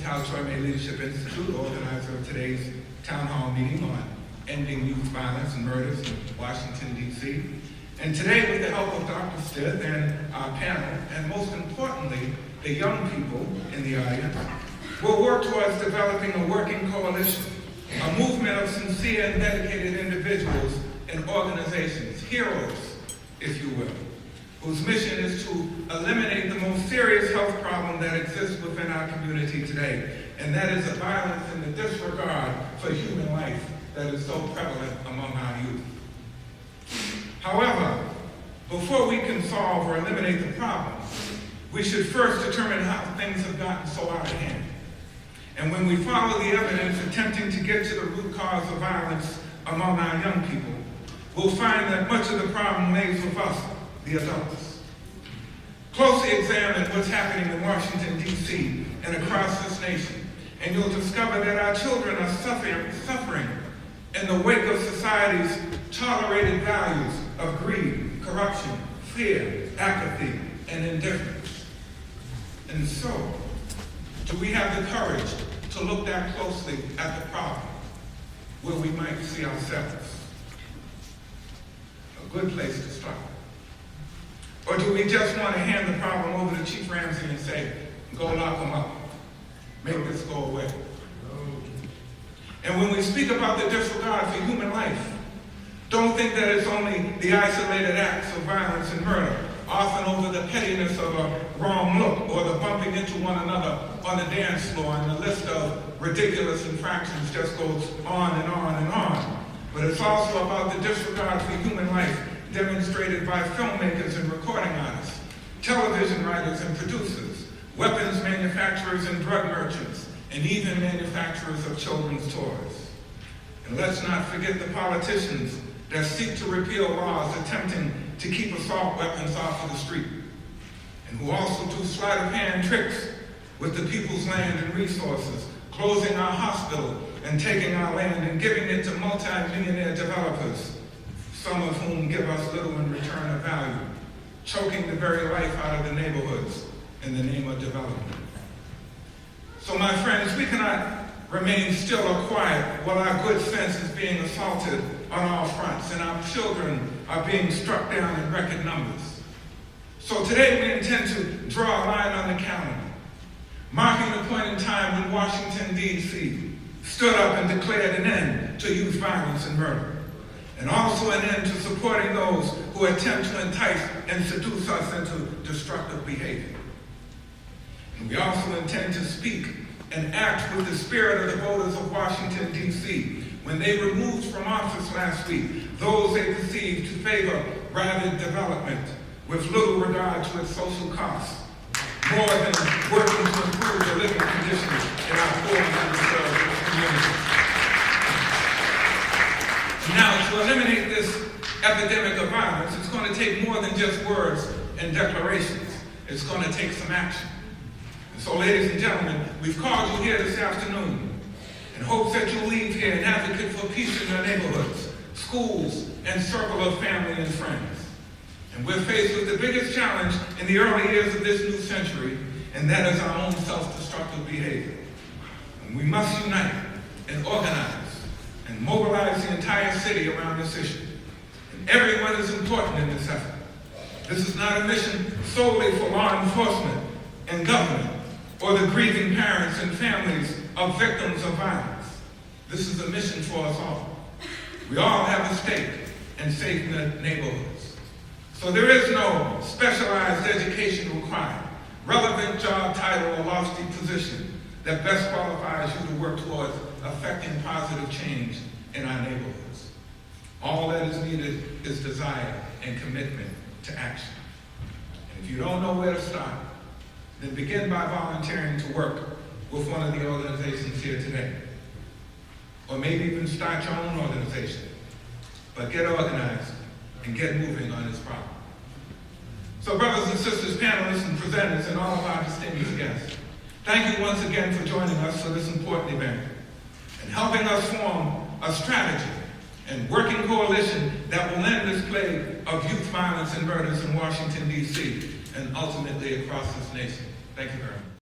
Cal Choy Leadership Institute, organizer of today's town hall meeting on ending youth violence and murders in Washington, D.C. And today, with the help of Dr. Stith and our panel, and most importantly, the young people in the audience, we'll work towards developing a working coalition, a movement of sincere and dedicated individuals and organizations, heroes, if you will, whose mission is to eliminate the most serious health problem that exists within our community today, and that is the violence and the disregard for human life that is so prevalent among our youth. However, before we can solve or eliminate the problem, we should first determine how things have gotten so out of hand. And when we follow the evidence attempting to get to the root cause of violence among our young people, we'll find that much of the problem lays with us, the adults. Closely examine what's happening in Washington, D.C. and across this nation, and you'll discover that our children are suffering in the wake of society's tolerated values of greed, corruption, fear, apathy, and indifference. And so, do we have the courage to look that closely at the problem where we might see ourselves? A good place to start. Or do we just want to hand the problem over to Chief Ramsey and say, go lock them up, make this go away? And when we speak about the disregard for human life, don't think that it's only the isolated acts of violence and murder, often over the pettiness of a wrong look or the bumping into one another on the dance floor, and the list of ridiculous infractions just goes on and on and on. But it's also about the disregard for human life demonstrated by filmmakers and recording artists, television writers and producers, weapons manufacturers and drug merchants, and even manufacturers of children's toys. And let's not forget the politicians that seek to repeal laws attempting to keep assault weapons off of the street, and who also do sleight of hand tricks with the people's land and resources, closing our hospital and taking our land and giving it to multi-millionaire developers, some of whom give us little in return of value, choking the very life out of the neighborhoods in the name of development. So my friends, we cannot remain still or quiet while our good sense is being assaulted on all fronts and our children are being struck down in record numbers. So today we intend to draw a line on the calendar, marking the point in time when Washington, D.C. stood up and declared an end to youth violence and murder, and also an end to supporting those who attempt to entice and seduce us into destructive behavior. And we also intend to speak and act with the spirit of the voters of Washington, D.C., when they removed from office last week those they perceived to favor rapid development with little regard to its social costs, more than working to improve the living conditions in our poor and underserved communities. Now, to eliminate this epidemic of violence, it's going to take more than just words and declarations. It's going to take some action. And so, ladies and gentlemen, we've called you here this afternoon in hopes that you'll leave here an advocate for peace in your neighborhoods, schools, and circle of family and friends. And we're faced with the biggest challenge in the early years of this new century, and that is our own self-destructive behavior. And we must unite and organize and mobilize the entire city around this issue. And everyone is important in this effort. This is not a mission solely for law enforcement and government or the grieving parents and families of victims of violence. This is a mission for us all. We all have a stake in safe neighborhoods. So there is no specialized education required, relevant job title or lofty position that best qualifies you to work towards affecting positive change in our neighborhoods. All that is needed is desire and commitment to action. And if you don't know where to start, then begin by volunteering to work with one of the organizations here today. Or maybe even start your own organization. But get organized and get moving on this problem. So brothers and sisters, panelists and presenters, and all of our distinguished guests, thank you once again for joining us for this important event and helping us form a strategy and working coalition that will end this plague of youth violence and murders in Washington, D.C., and ultimately across this nation. Thank you very much.